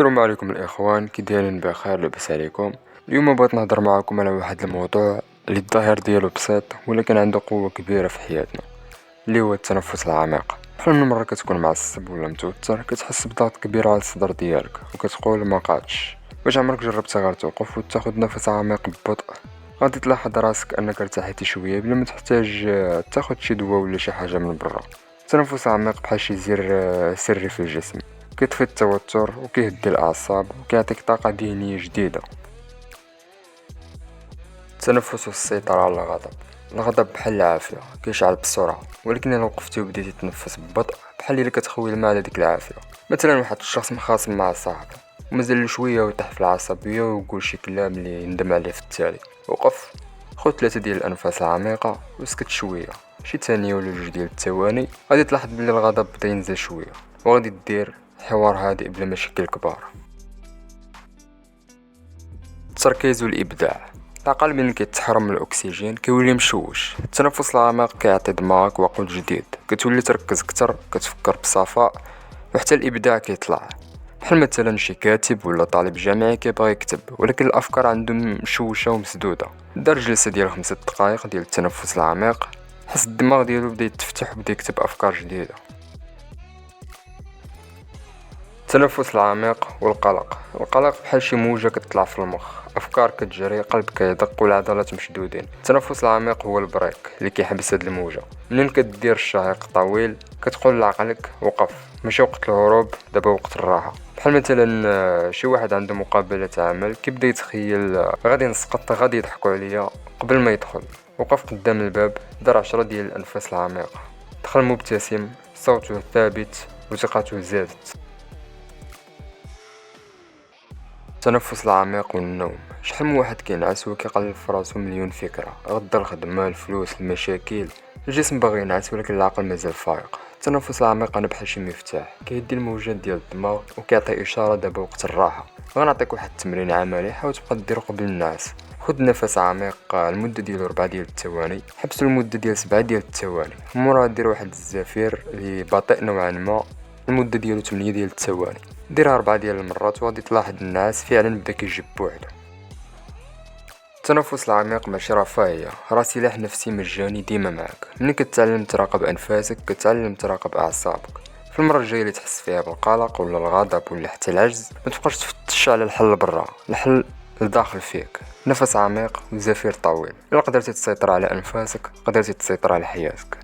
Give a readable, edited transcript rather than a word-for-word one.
السلام عليكم الاخوان، كي دايرين؟ بخير؟ لاباس عليكم؟ اليوم بغيت نهضر معكم على واحد الموضوع اللي الظاهر ديالو بسيط ولكن عنده قوه كبيره في حياتنا، اللي هو التنفس العميق. بحال من مره كتكون معصب ولا متوتر، كتحس بضغط كبير على الصدر ديالك وكتقول ما قادش. واش عمرك جربت غير توقف وتاخد نفس عميق ببطء؟ غادي تلاحظ راسك انك ارتحيتي شويه بلا ما تحتاج تاخد شي دواء ولا شي حاجه من برا. التنفس العميق بحال شي زر سري في الجسم، كيطفي التوتر وكيهدي الاعصاب وكيعطيك طاقه ذهنيه جديده. التنفس والسيطره على الغضب. الغضب بحال العافيه، كيشعل بسرعه، ولكن الا وقفتي وبديتي تنفس ببطء بحال الا كتخوي الماء على ديك العافيه. مثلا واحد الشخص مخاصم مع صاحبه ومازال شويه ويطيح في العصبيه ويقول شي كلام اللي يندم عليه في التالي. وقف، خذ 3 ديال الانفاس العميقه واسكت شويه، شي ثانيه ولا جوج ديال الثواني، غادي تلاحظ بلي الغضب بدا ينزل شويه، وغادي دير حوار هادئ بلا مشاكل كبار. التركيز والابداع. العقل ملي كيتحرم من الاكسجين كيولي مشوش. التنفس العميق كيعطي دماغك وقود جديد، كتولي تركز اكثر، كتفكر بصفاء، وحتى الابداع كيطلع. بحال مثلا شي كاتب ولا طالب جامعي كيبغي يكتب ولكن الافكار عنده مشوشه ومسدوده، دار جلسه ديال 5 دقائق ديال التنفس العميق، حس الدماغ ديالو بدا يتفتح وبدا يكتب افكار جديده. التنفس العميق والقلق. القلق بحال شي موجة كتطلع في المخ، افكار كتجري، قلب كيدق والعضلات مشدودين. التنفس العميق هو البريك اللي كيحبس هاد الموجة. منين كدير الشهيق طويل كتقول لعقلك وقف، ماشي وقت الهروب، دابا وقت الراحة. بحال مثلا شي واحد عنده مقابلة عمل كيبدا يتخيل غادي نسقط، غادي يضحكوا عليا. قبل ما يدخل وقف قدام الباب، دار 10 ديال الانفاس العميقة، دخل مبتسم، صوته ثابت وثقته زادت. التنفس العميق والنوم. شحال من واحد كينعس وكيقلب في راسو مليون فكره، غدا الخدمه، الفلوس، المشاكل. الجسم باغي ينعس ولكن العقل مازال فايق. التنفس العميق انا بحال شي مفتاح كيهدي الموجات ديال الدماغ وكيعطي اشاره دابا وقت الراحه. غنعطيك واحد التمرين عملي، حاول تبقى ديرو قبل النعاس. خد نفس عميق المده ديالو 4 ديال الثواني، حبسو المده ديال 7 ديال الثواني، مورا دير واحد الزفير اللي بطيء نوعا ما، المده ديالو 8 ديال الثواني. ديرها 4 ديال المرات وغادي تلاحظ النعاس فعلا بدا كيجي بوحدو. التنفس العميق ماشي رفاهية، راه سلاح نفسي مجاني ديما معاك. ملي كتعلم تراقب انفاسك كتعلم تراقب اعصابك. في المره الجايه اللي تحس فيها بالقلق ولا الغضب ولا حتى العجز، ما تبقاش تفتش على الحل برا، الحل لداخل فيك. نفس عميق وزفير طويل. الا قدرتي تسيطر على انفاسك قدرتي تسيطر على حياتك.